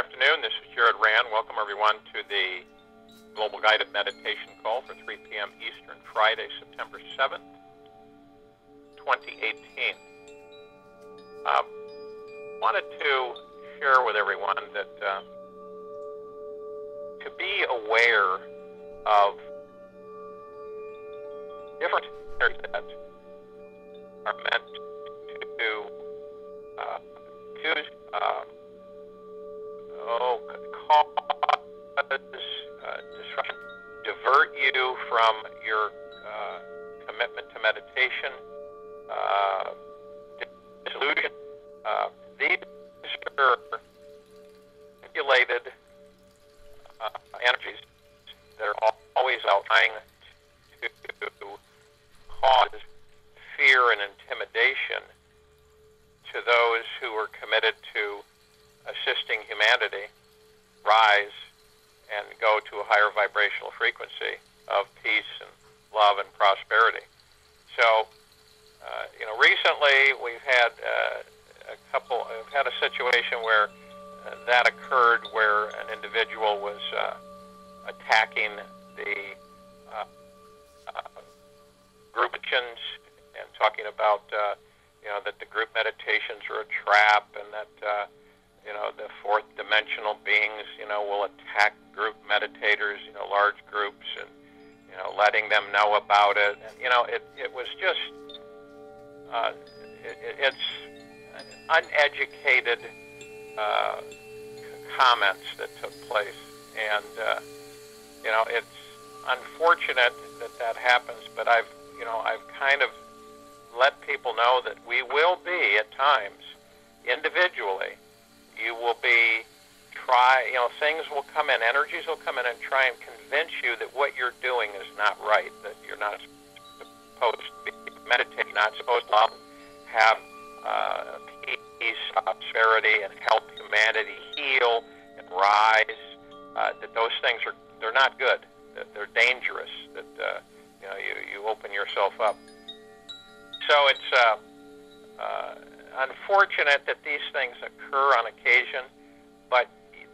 afternoon. This is Jared Rand. Welcome, everyone, to the Global Guided Meditation Call for 3 p.m. Eastern, Friday, September 7th, 2018. Wanted to share with everyone that to be aware of different energies that are meant to cause disruption, divert you from your commitment to meditation, disillusion. These are manipulated energies that are always out trying to cause fear and intimidation to those who are committed to assisting humanity rise and go to a higher vibrational frequency of peace and love and prosperity. So, recently we've had we've had a situation where that occurred, where an individual was attacking the group meditations and talking about that the group meditations are a trap, and that the fourth dimensional beings will attack group meditators, large groups, and letting them know about it. And it was just it's uneducated comments that took place, and it's unfortunate that happens. But I've kind of let people know that we will be at times individually. You will be things will come in, energies will come in and try and convince you that what you're doing is not right, that you're not supposed to be meditating, not supposed to have peace, prosperity, and help humanity heal and rise. That those things they're not good. That they're dangerous. That you open yourself up. So it's unfortunate that these things occur on occasion, but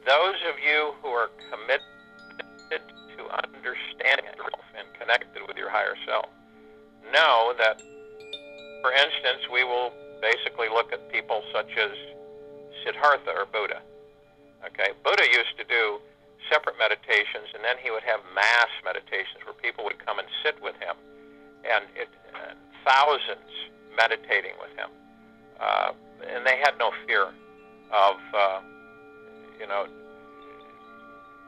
those of you who are committed to understanding yourself and connected with your higher self know that, for instance, we will basically look at people such as Siddhartha or Buddha. Okay, Buddha used to do separate meditations, and then he would have mass meditations where people would come and sit with him, and thousands meditating with him, and they had no fear of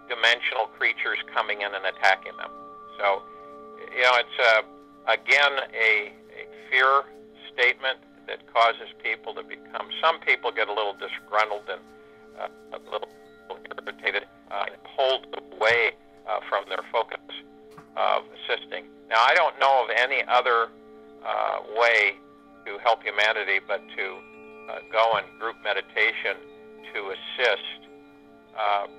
dimensional creatures coming in and attacking them. So it's again a fear statement that causes people to become. Some people get a little disgruntled and a little irritated and pulled away from their focus of assisting. Now, I don't know of any other way to help humanity but to go in group meditation to assist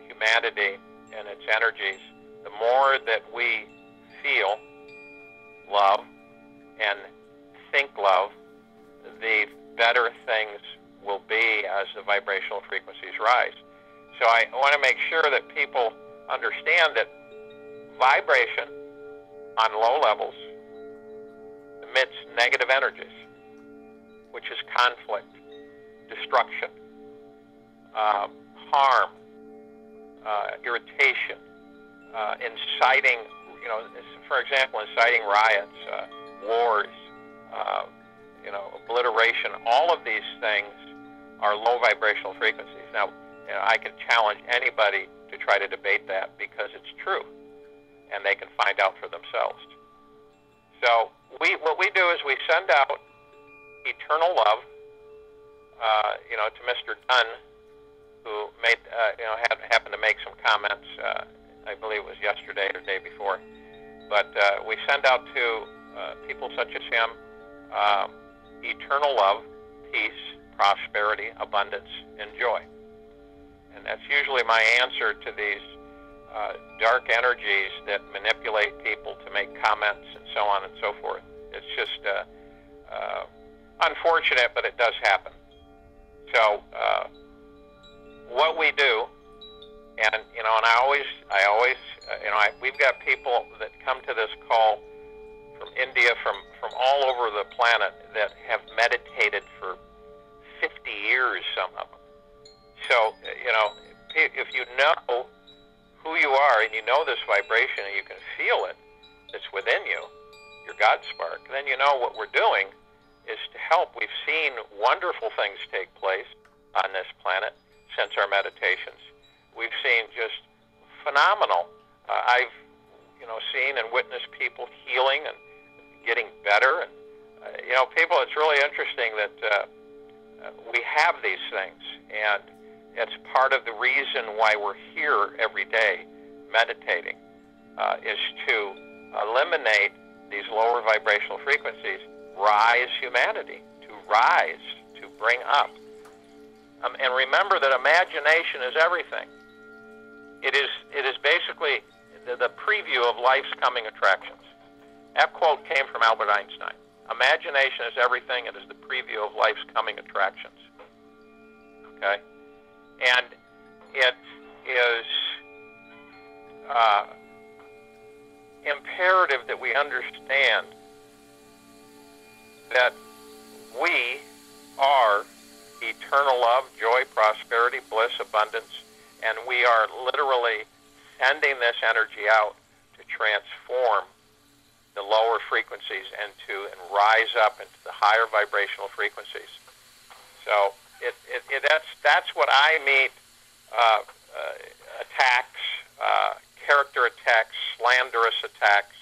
humanity and its energies. The more that we feel love and think love, the better things will be as the vibrational frequencies rise. So I want to make sure that people understand that vibration on low levels emits negative energies, which is conflict, destruction, harm, irritation, inciting, for example, inciting riots, wars, obliteration. All of these things are low vibrational frequencies. Now, I can challenge anybody to try to debate that, because it's true, and they can find out for themselves. So what we do is we send out eternal love, to Mr. Dunn, who made, happened to make some comments. I believe it was yesterday or the day before. But we send out to people such as him eternal love, peace, prosperity, abundance, and joy. And that's usually my answer to these dark energies that manipulate people to make comments and so on and so forth. It's just unfortunate, but it does happen. So what we do And and I always, we've got people that come to this call from India, from all over the planet that have meditated for 50 years, some of them. So, if you know who you are and you know this vibration and you can feel it, it's within you, your God spark, then you know what we're doing is to help. We've seen wonderful things take place on this planet since our meditations. We've seen just phenomenal. I've, seen and witnessed people healing and getting better. And, people, it's really interesting that we have these things. And it's part of the reason why we're here every day meditating, is to eliminate these lower vibrational frequencies, rise humanity, to rise, to bring up. And remember that imagination is everything. It is basically the preview of life's coming attractions. That quote came from Albert Einstein. Imagination is everything. It is the preview of life's coming attractions. Okay? And it is imperative that we understand that we are eternal love, joy, prosperity, bliss, abundance, and we are literally sending this energy out to transform the lower frequencies and rise up into the higher vibrational frequencies. So that's what I mean. Attacks, character attacks, slanderous attacks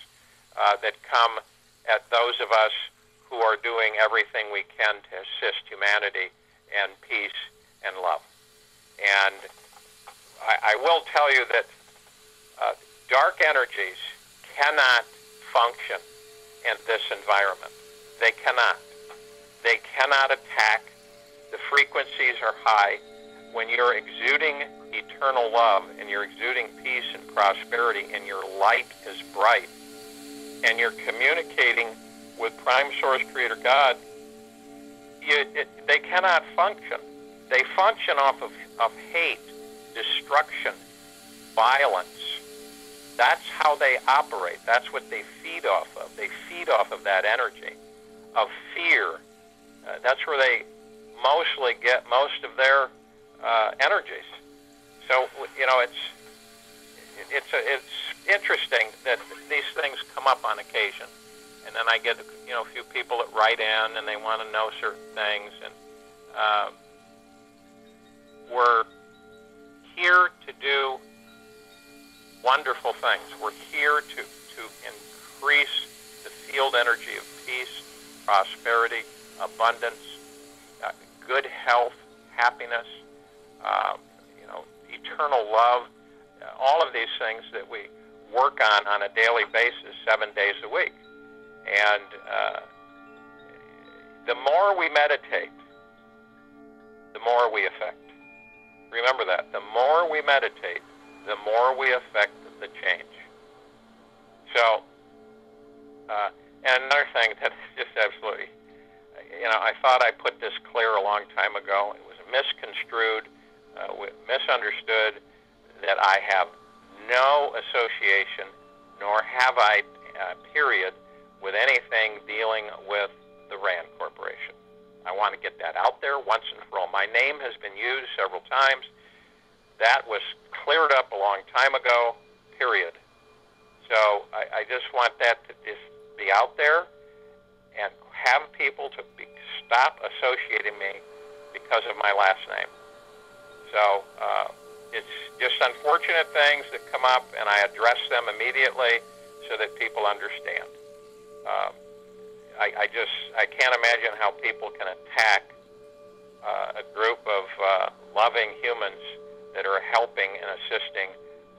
that come at those of us who are doing everything we can to assist humanity and peace and love. And I will tell you that dark energies cannot function in this environment. They cannot. They cannot attack. The frequencies are high. When you're exuding eternal love and you're exuding peace and prosperity and your light is bright and you're communicating with Prime Source Creator God, they cannot function. They function off of hate, destruction, violence. That's how they operate. That's what they feed off of. They feed off of that energy of fear. That's where they mostly get most of their energies. So it's interesting that these things come up on occasion, and then I get a few people that write in and they want to know certain things, and we're here to do wonderful things. We're here to increase the field energy of peace, prosperity, abundance, good health, happiness, eternal love, all of these things that we work on a daily basis, 7 days a week. And the more we meditate, the more we affect. Remember that. The more we meditate, the more we affect the change. So, and another thing that is just absolutely, I thought I put this clear a long time ago. It was misconstrued, misunderstood, that I have no association, nor have I, period, with anything dealing with the RAND Corporation. I want to get that out there once and for all. My name has been used several times. That was cleared up a long time ago, period. So I just want that to just be out there and have people to stop associating me because of my last name. So it's just unfortunate things that come up, and I address them immediately so that people understand. I can't imagine how people can attack a group of loving humans that are helping and assisting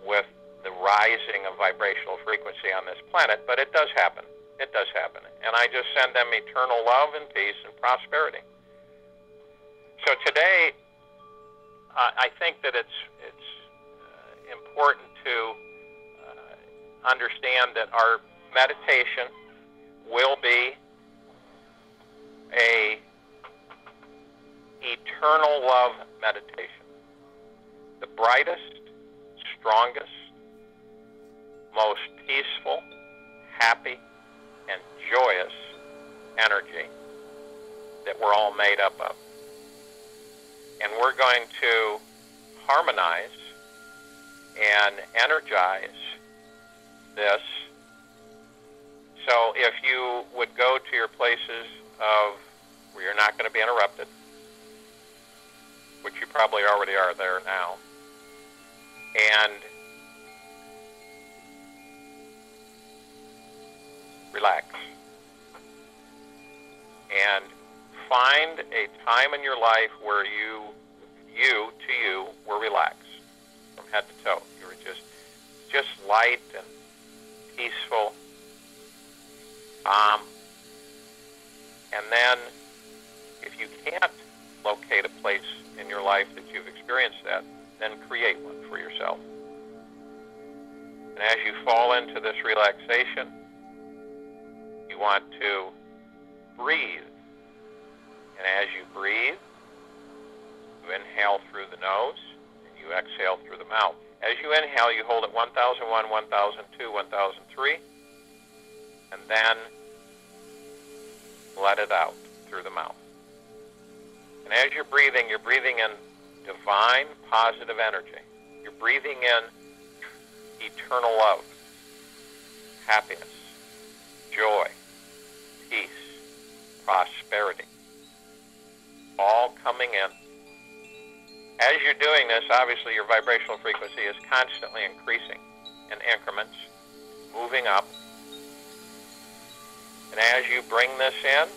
with the rising of vibrational frequency on this planet, but it does happen. It does happen. And I just send them eternal love and peace and prosperity. So today, I think that it's important to understand that our meditation will be a eternal love meditation. The brightest, strongest, most peaceful, happy, and joyous energy that we're all made up of. And we're going to harmonize and energize this. So if you would go to your places of where you're not going to be interrupted, which you probably already are there now, and relax. And find a time in your life where you were relaxed from head to toe. You were just light and peaceful. And then, if you can't locate a place in your life that you've experienced that, then create one for yourself. And as you fall into this relaxation, you want to breathe. And as you breathe, you inhale through the nose, and you exhale through the mouth. As you inhale, you hold it 1001, 1002, 1003, and then let it out through the mouth. And as you're breathing in divine, positive energy. You're breathing in eternal love, happiness, joy, peace, prosperity, all coming in. As you're doing this, obviously your vibrational frequency is constantly increasing in increments, moving up. And as you bring this in,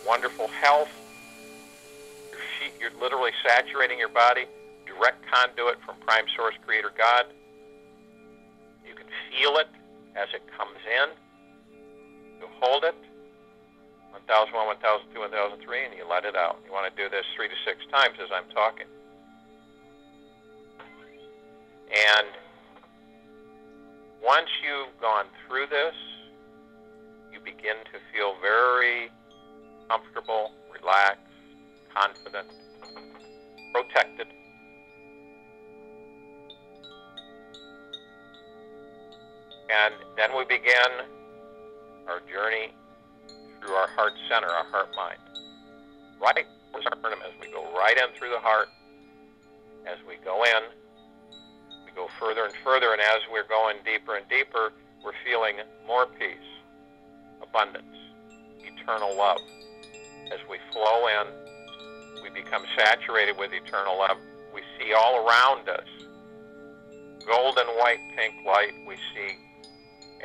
wonderful health, you're literally saturating your body, direct conduit from Prime Source Creator God. You can feel it as it comes in. You hold it, 1001, 1002, 1003, and you let it out. You want to do this 3 to 6 times as I'm talking. And once you've gone through this, you begin to feel very comfortable, relaxed, confident, protected. And then we begin our journey through our heart center, our heart mind. Right as we go right in through the heart, as we go in, we go further and further, and as we're going deeper and deeper, we're feeling more peace, abundance, eternal love. As we flow in, we become saturated with eternal love. We see all around us golden, white, pink light. We see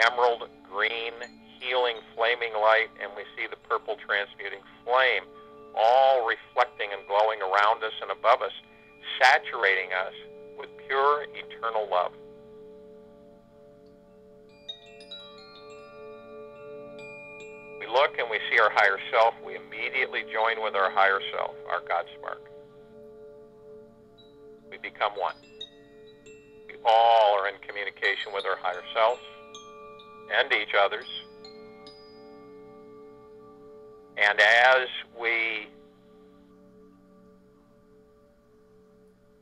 emerald, green, healing, flaming light, and we see the purple transmuting flame, all reflecting and glowing around us and above us, saturating us with pure, eternal love. We look and we see our higher self. We immediately join with our higher self, our God spark. We become one. We all are in communication with our higher selves and each other's. And as we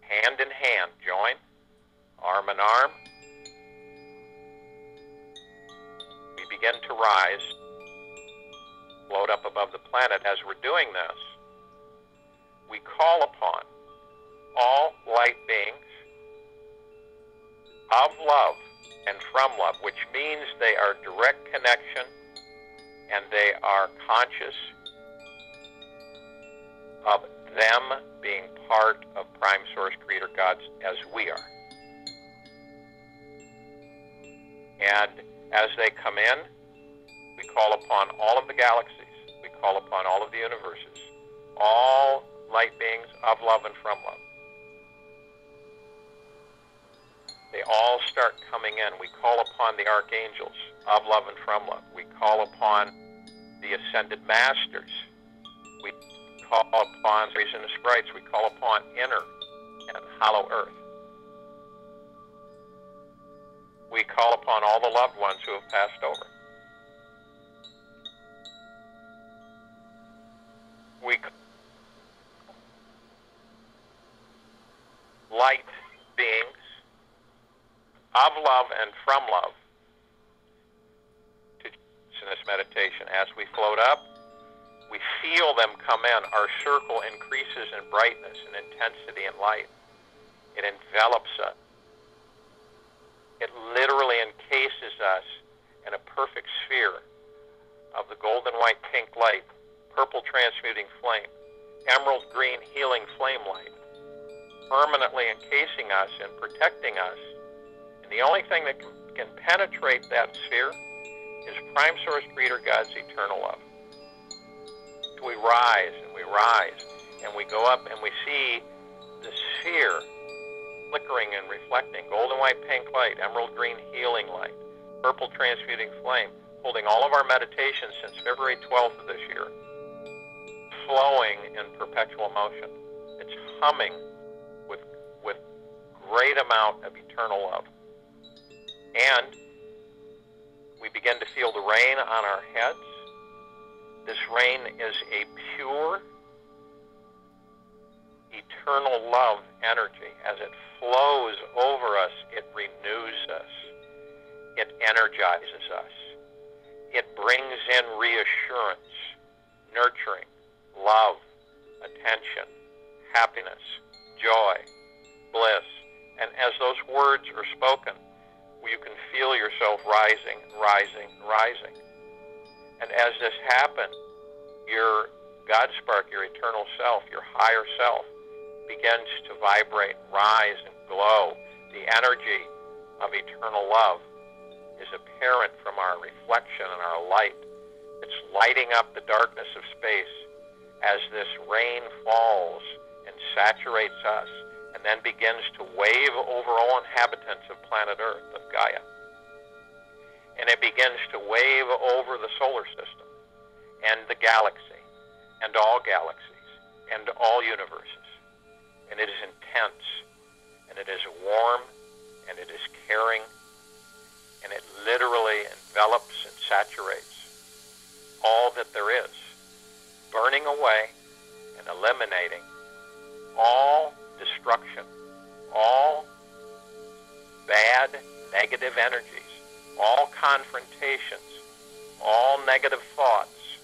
hand in hand join, arm in arm, we begin to rise, float up above the planet. As we're doing this, we call upon all light beings of love and from love, which means they are direct connection and they are conscious of them being part of Prime Source Creator Gods as we are. And as they come in, we call upon all of the galaxies. We call upon all of the universes, all light beings of love and from love. They all start coming in. We call upon the archangels of love and from love. We call upon the ascended masters. We call upon spirits and sprites. We call upon inner and hollow earth. We call upon all the loved ones who have passed over. We light beings of love and from love to in this meditation. As we float up, we feel them come in. Our circle increases in brightness and intensity and light. It envelops us. It literally encases us in a perfect sphere of the golden white pink light, purple transmuting flame, emerald green healing flame light, permanently encasing us and protecting us. And the only thing that can penetrate that sphere is Prime Source Creator God's eternal love. So we rise and we go up and we see the sphere flickering and reflecting, golden white pink light, emerald green healing light, purple transmuting flame, holding all of our meditations since February 12th of this year, flowing in perpetual motion. It's humming with great amount of eternal love. And we begin to feel the rain on our heads. This rain is a pure, eternal love energy. As it flows over us, it renews us. It energizes us. It brings in reassurance, nurturing, love, attention, happiness, joy, bliss. And as those words are spoken, you can feel yourself rising, rising, rising. And as this happens, your God spark, your eternal self, your higher self, begins to vibrate, rise, and glow. The energy of eternal love is apparent from our reflection and our light. It's lighting up the darkness of space as this rain falls and saturates us and then begins to wave over all inhabitants of planet Earth, of Gaia. And it begins to wave over the solar system and the galaxy and all galaxies and all universes. And it is intense, and it is warm, and it is caring, and it literally envelops and saturates all that there is, burning away and eliminating all destruction, all bad, negative energies, all confrontations, all negative thoughts,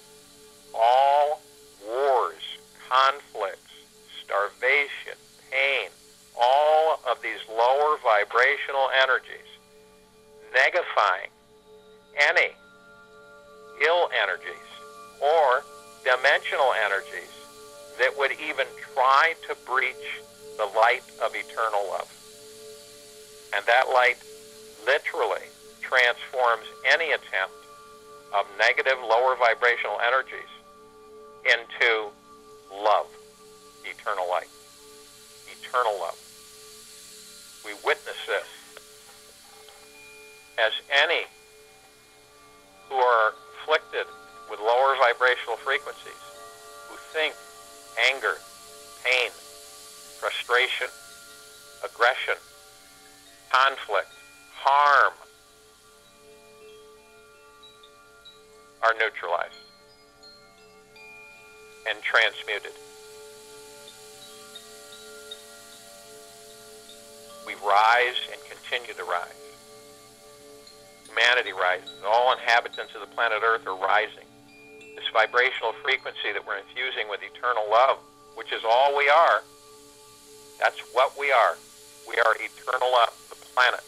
all wars, conflicts, starvation, pain, all of these lower vibrational energies, negifying any ill energies or dimensional energies that would even try to breach the light of eternal love. And that light literally transforms any attempt of negative lower vibrational energies into love, eternal light, eternal love. We witness this as any who are afflicted with lower vibrational frequencies, who think anger, pain, frustration, aggression, conflict, harm, are neutralized and transmuted. We rise and continue to rise. Humanity rises. All inhabitants of the planet Earth are rising. This vibrational frequency that we're infusing with eternal love, which is all we are, that's what we are. We are eternal love, the planets.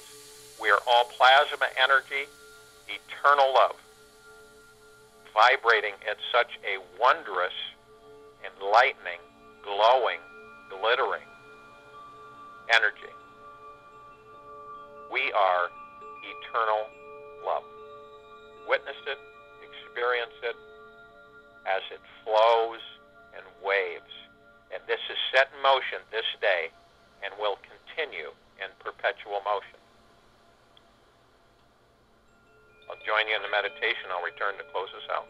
We are all plasma energy, eternal love, vibrating at such a wondrous, enlightening, glowing, glittering energy. We are eternal love. Witness it, experience it as it flows and waves. And this is set in motion this day and will continue in perpetual motion. I'll join you in the meditation. I'll return to close us out.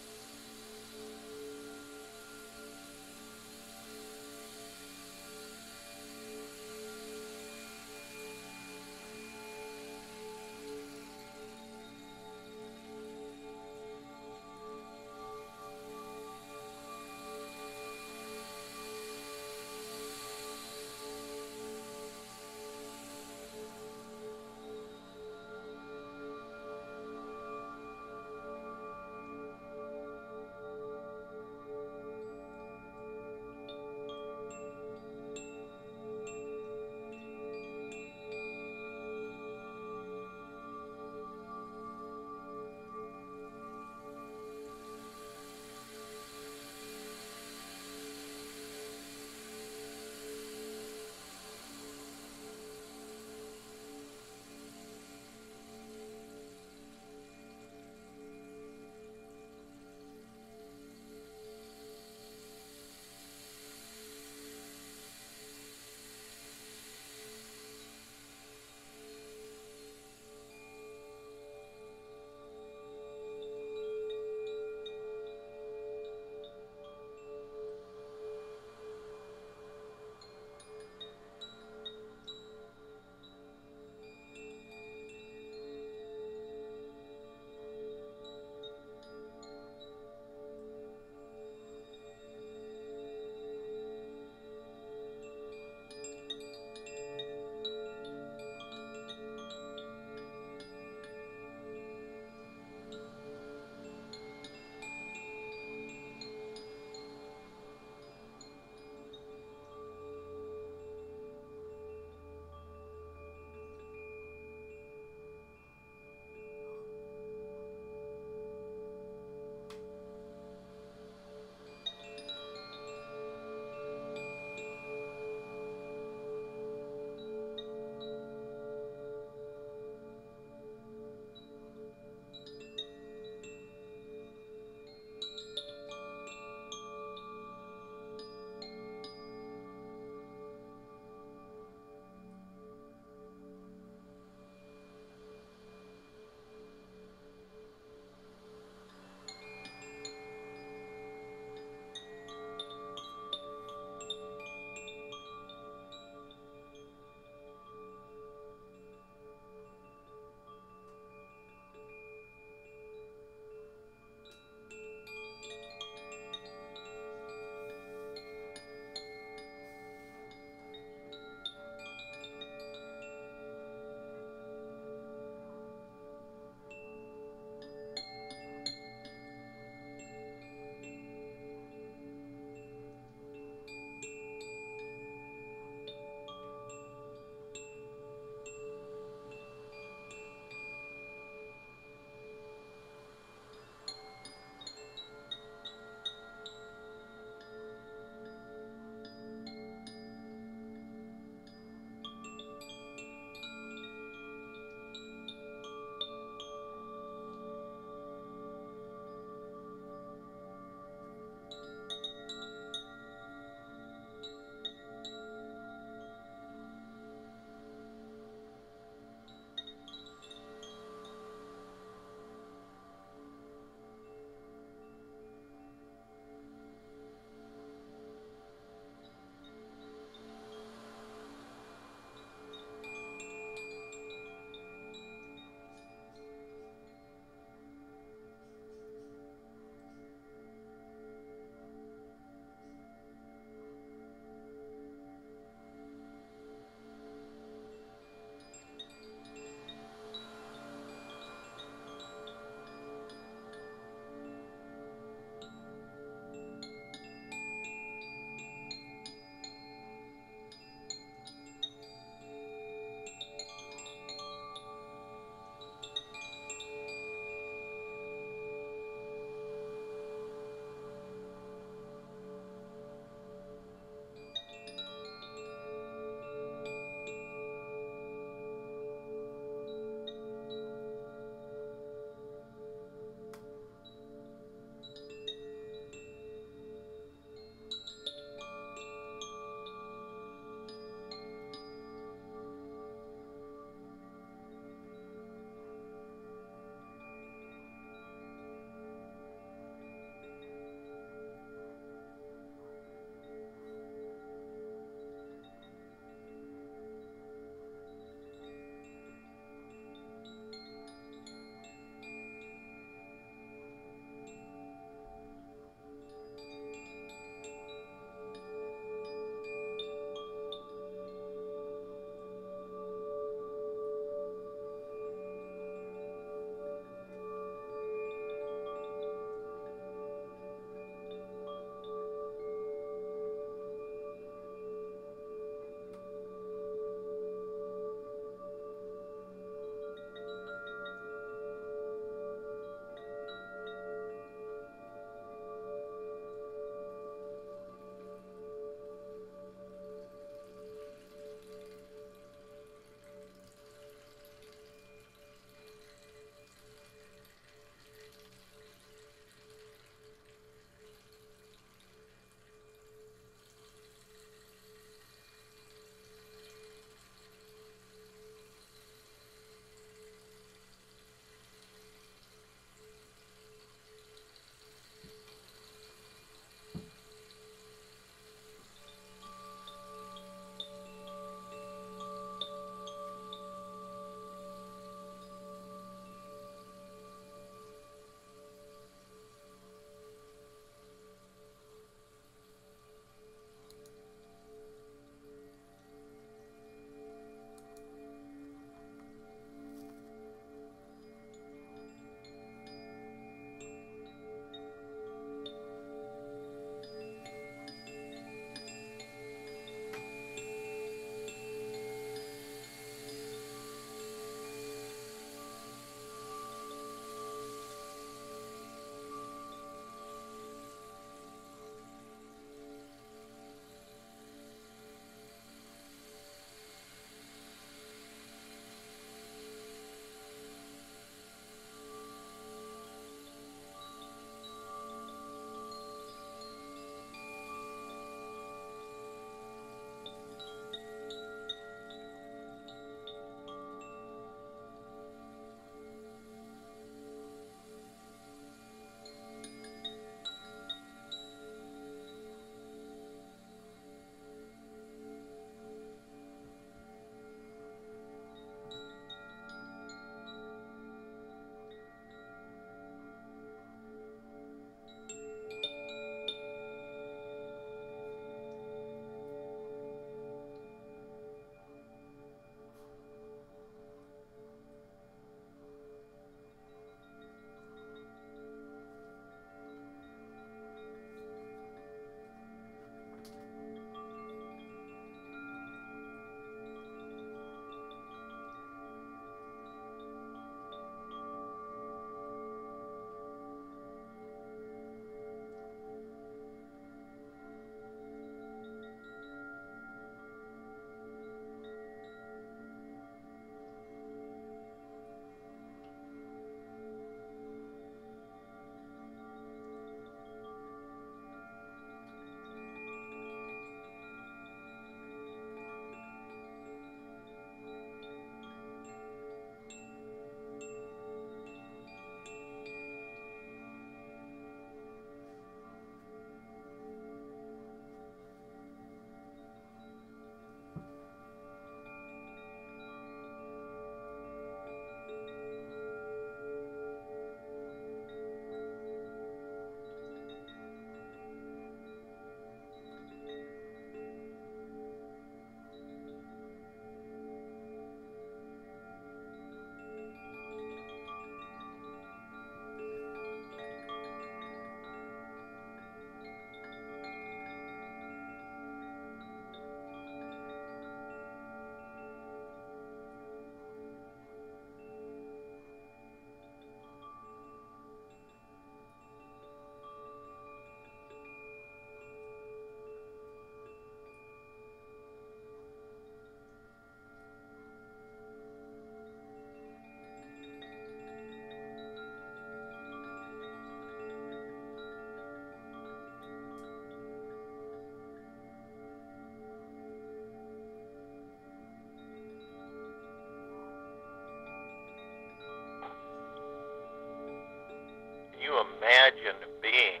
to imagine being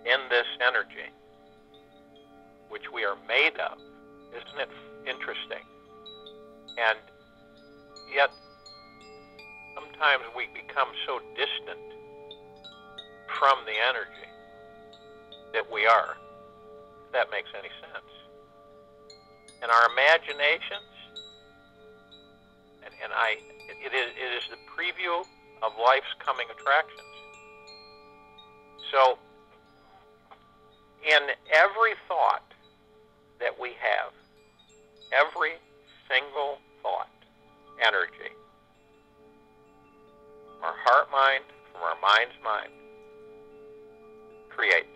in this energy, which we are made of. Isn't it interesting? And yet, sometimes we become so distant from the energy that we are, if that makes any sense. And our imaginations, it is the preview of life's coming attractions. So, in every thought that we have, every single thought, energy, from our heart mind, from our mind's mind, creates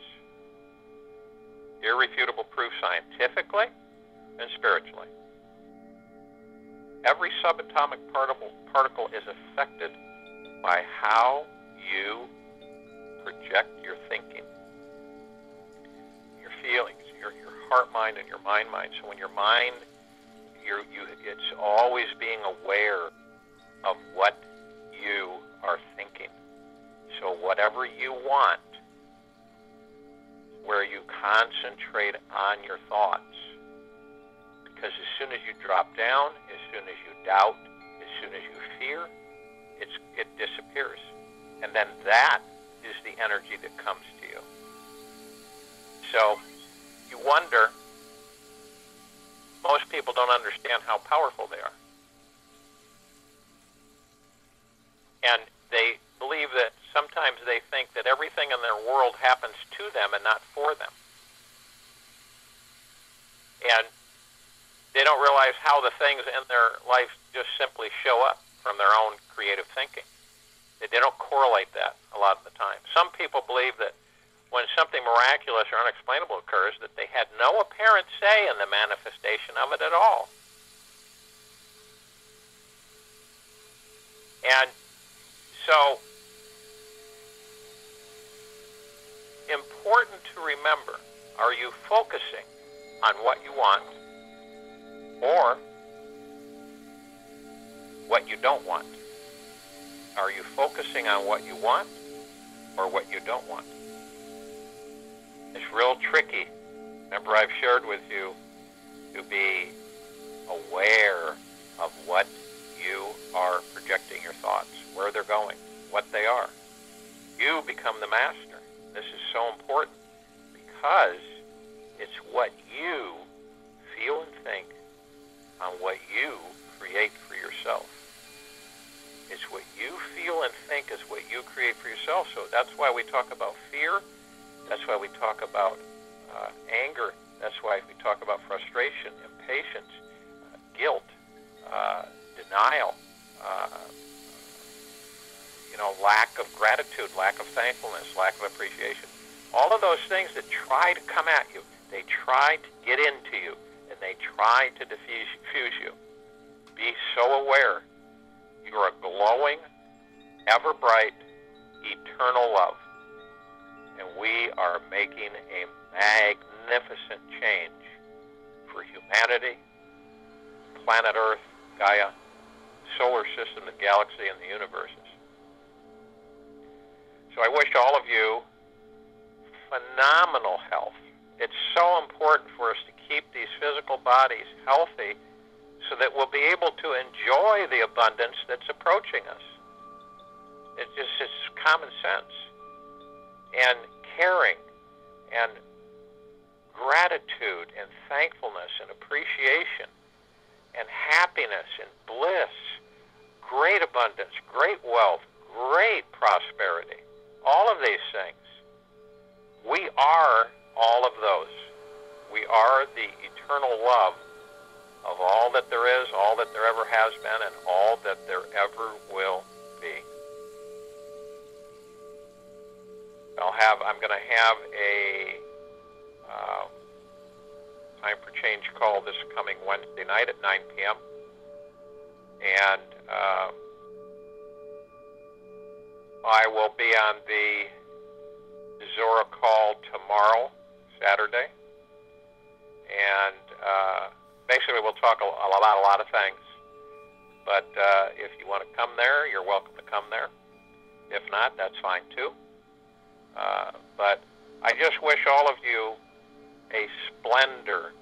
irrefutable proof scientifically and spiritually. Every subatomic particle is affected by how you project your thinking, your feelings, your heart mind and your mind. So when your mind, it's always being aware of what you are thinking. So whatever you want, where you concentrate on your thoughts. Because as soon as you drop down, as soon as you doubt, as soon as you fear, it disappears. And then that is the energy that comes to you. So you wonder, most people don't understand how powerful they are. And they believe that sometimes they think that everything in their world happens to them and not for them. And they don't realize how the things in their life just simply show up from their own creative thinking. They don't correlate that a lot of the time. Some people believe that when something miraculous or unexplainable occurs, that they had no apparent say in the manifestation of it at all. And so, important to remember, are you focusing on what you want or what you don't want? Are you focusing on what you want or what you don't want? It's real tricky. Remember, I've shared with you to be aware of what you are projecting your thoughts, where they're going, what they are. You become the master. This is so important because it's what you feel and think on what you create for yourself. It's what you feel and think is what you create for yourself. So that's why we talk about fear. That's why we talk about anger. That's why we talk about frustration, impatience, guilt, denial, lack of gratitude, lack of thankfulness, lack of appreciation. All of those things that try to come at you, they try to get into you, and they try to diffuse you. Be so aware. You are a glowing, ever-bright, eternal love. And we are making a magnificent change for humanity, planet Earth, Gaia, solar system, the galaxy, and the universes. So I wish all of you phenomenal health. It's so important for us to keep these physical bodies healthy so that we'll be able to enjoy the abundance that's approaching us. It's common sense. And caring and gratitude and thankfulness and appreciation and happiness and bliss, great abundance, great wealth, great prosperity, all of these things. We are all of those. We are the eternal love of all that there is, all that there ever has been, and all that there ever will be. I'm going to have a time for change call this coming Wednesday night at 9 p.m. And I will be on the Zora call tomorrow, Saturday. And basically we'll talk about a lot of things. But if you want to come there, you're welcome to come there. If not, that's fine too. But I just wish all of you a splendor,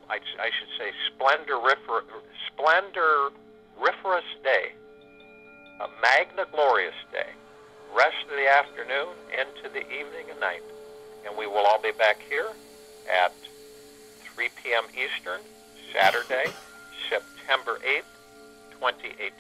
I should say splendoriferous day, a magna glorious day, rest of the afternoon into the evening and night. And we will all be back here at 3 p.m. Eastern, Saturday, September 8th, 2018.